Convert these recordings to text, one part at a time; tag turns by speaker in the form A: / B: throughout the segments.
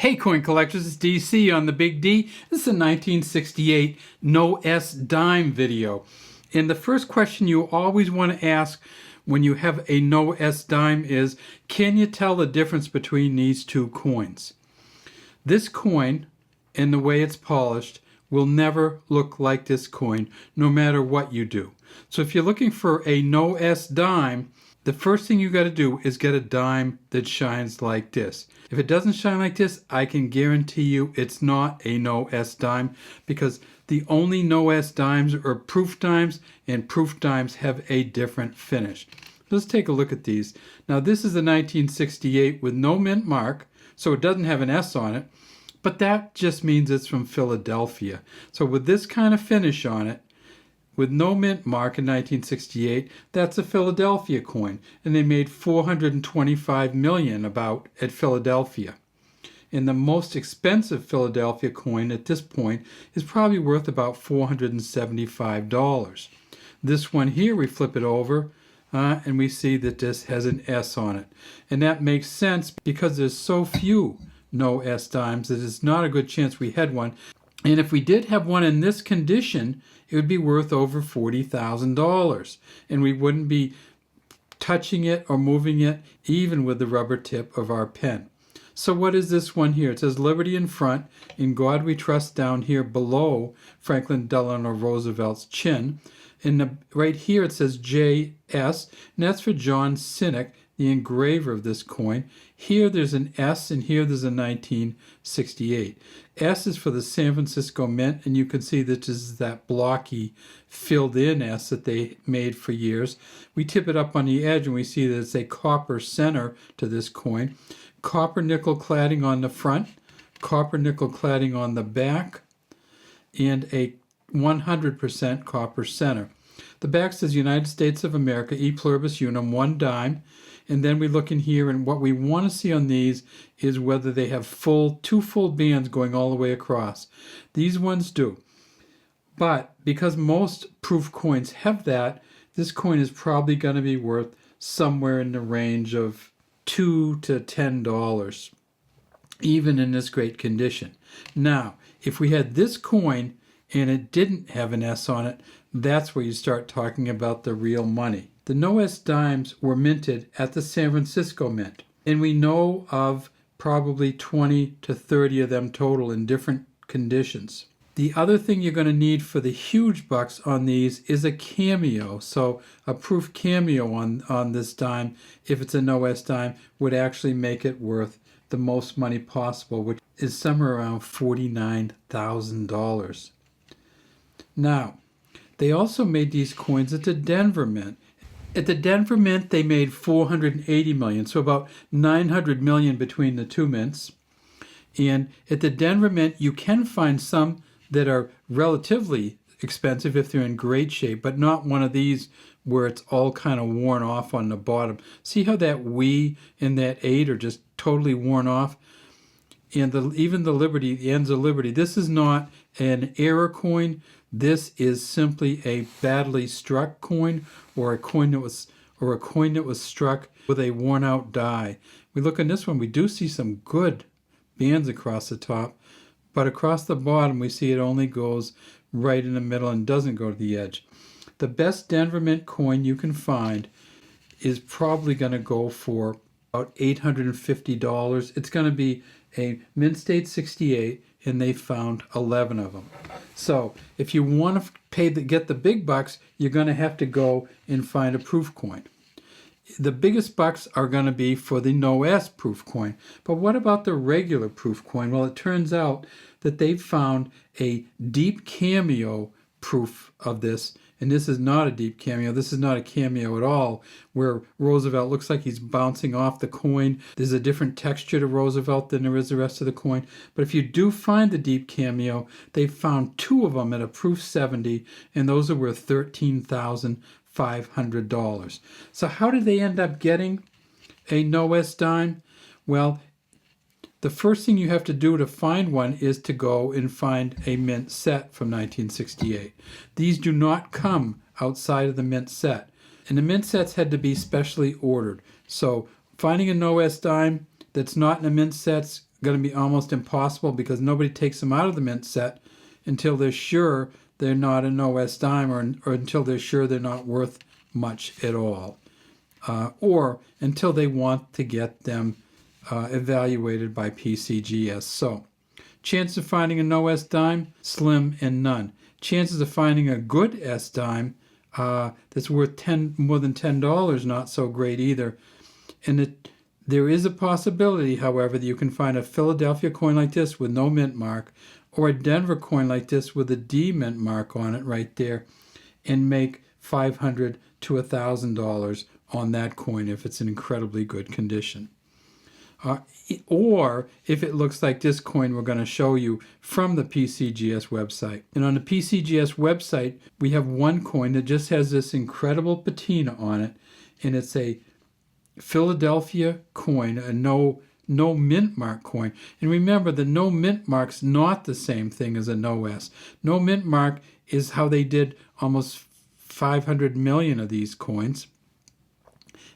A: Hey coin collectors, it's DC on the Big D. This is a 1968 No S dime video. And the first question you always want to ask when you have a No S dime is, can you tell the difference between these two coins? This coin and the way it's polished will never look like this coin no matter what you do. So if you're looking for a No S dime, the first thing you got to do is get a dime that shines like this. If it doesn't shine like this, I can guarantee you it's not a No S dime, because the only No S dimes are proof dimes, and proof dimes have a different finish. Let's take a look at these. Now this is a 1968 with no mint mark, so it doesn't have an S on it, but that just means it's from Philadelphia. So with this kind of finish on it, with no mint mark in 1968, that's a Philadelphia coin, and they made $425 million about at Philadelphia. And the most expensive Philadelphia coin at this point is probably worth about $475. This one here, we flip it over, and we see that this has an S on it. And that makes sense because there's so few No S dimes that it's not a good chance we had one. And if we did have one in this condition, it would be worth over $40,000, and we wouldn't be touching it or moving it even with the rubber tip of our pen. So what is this one here? It says Liberty in front, In God We Trust down here below Franklin Delano Roosevelt's chin. And right here it says JS, and that's for John Sinek, the engraver of this coin. Here there's an S, and here there's a 1968. S is for the San Francisco Mint, and you can see that this is that blocky filled in S that they made for years. We tip it up on the edge and we see that it's a copper center to this coin. Copper nickel cladding on the front, copper nickel cladding on the back, and a 100% copper center. The back says United States of America, E pluribus unum, 1 dime. And then we look in here, and what we want to see on these is whether they have two full bands going all the way across. These ones do. But because most proof coins have that, this coin is probably going to be worth somewhere in the range of $2 to $10, even in this great condition. Now, if we had this coin and it didn't have an S on it, that's where you start talking about the real money. The No S dimes were minted at the San Francisco Mint, and we know of probably 20 to 30 of them total in different conditions. The other thing you're going to need for the huge bucks on these is a cameo. So a proof cameo on this dime, if it's a No S dime, would actually make it worth the most money possible, which is somewhere around $49,000. Now, they also made these coins at the Denver Mint. At the Denver Mint, they made $480 million, so about $900 million between the two mints. And at the Denver Mint, you can find some that are relatively expensive if they're in great shape, but not one of these where it's all kind of worn off on the bottom. See how that We and that 8 are just totally worn off? And even the Liberty, the ends of Liberty, this is not an error coin. This is simply a badly struck coin, or a coin that was struck with a worn out die. We look on this one, we do see some good bands across the top, but across the bottom we see it only goes right in the middle and doesn't go to the edge. The best Denver Mint coin you can find is probably going to go for about $850. It's going to be a Mint State 68, and they found 11 of them. So if you want to get the big bucks, you're going to have to go and find a proof coin. The biggest bucks are going to be for the No S proof coin. But what about the regular proof coin? Well, it turns out that they found a deep cameo proof of this. And this is not a deep cameo. This is not a cameo at all, where Roosevelt looks like he's bouncing off the coin. There's a different texture to Roosevelt than there is the rest of the coin. But if you do find the deep cameo, they found 2 of them at a proof 70, and those are worth $13,500. So how did they end up getting a No S dime? Well, the first thing you have to do to find one is to go and find a mint set from 1968. These do not come outside of the mint set. And the mint sets had to be specially ordered. So finding a No S dime that's not in the mint sets going to be almost impossible because nobody takes them out of the mint set until they're sure they're not a no S dime, or until they're sure they're not worth much at all, or until they want to get them evaluated by PCGS. So, chance of finding a no S dime, slim and none. Chances of finding a good S dime that's worth more than $10, not so great either. And there is a possibility, however, that you can find a Philadelphia coin like this with no mint mark, or a Denver coin like this with a D mint mark on it right there, and make $500 to $1,000 on that coin if it's in incredibly good condition. Or if it looks like this coin we're going to show you from the PCGS website. And on the PCGS website, we have one coin that just has this incredible patina on it, and it's a Philadelphia coin, a no mint mark coin. And remember, the no mint mark's not the same thing as a no S. No mint mark is how they did almost 500 million of these coins.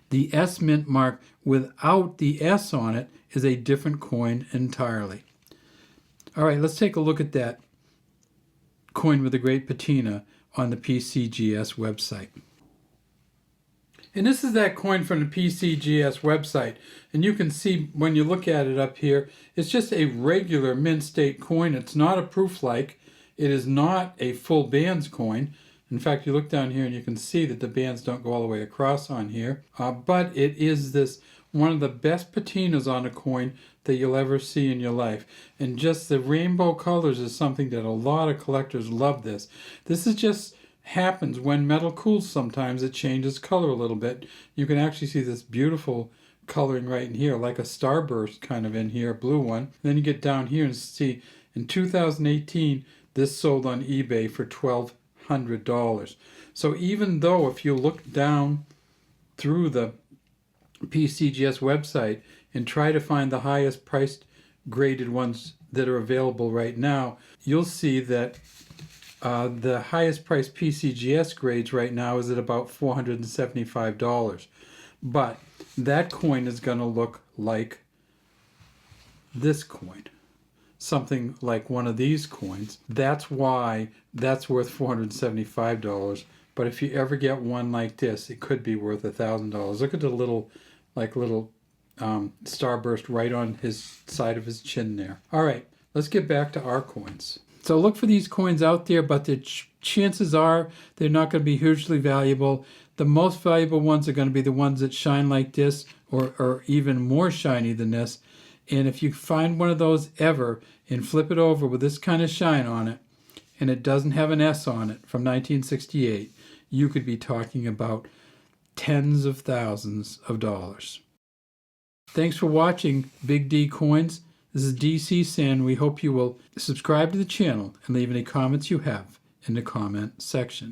A: The S mint mark without the S on it is a different coin entirely. All right, let's take a look at that coin with a great patina on the PCGS website. And this is that coin from the PCGS website. And you can see when you look at it up here, it's just a regular mint state coin. It's not a proof-like. It is not a full bands coin. In fact, you look down here and you can see that the bands don't go all the way across on here. But it is one of the best patinas on a coin that you'll ever see in your life. And just the rainbow colors is something that a lot of collectors love this. This is just happens when metal cools sometimes. It changes color a little bit. You can actually see this beautiful coloring right in here, like a starburst kind of in here, a blue one. And then you get down here and see in 2018, this sold on eBay for $1,200. So even though if you look down through the PCGS website and try to find the highest priced graded ones that are available right now, you'll see that the highest priced PCGS grades right now is at about $475. But that coin is going to look like this coin, something like one of these coins. That's why that's worth $475. But if you ever get one like this, it could be worth $1,000. Look at the little starburst right on his side of his chin there. All right, let's get back to our coins. So look for these coins out there, but the chances are they're not going to be hugely valuable. The most valuable ones are going to be the ones that shine like this, or even more shiny than this. And if you find one of those ever and flip it over with this kind of shine on it, and it doesn't have an S on it from 1968, you could be talking about tens of thousands of dollars. Thanks for watching Big D Coins. This is DC San. We hope you will subscribe to the channel and leave any comments you have in the comment section.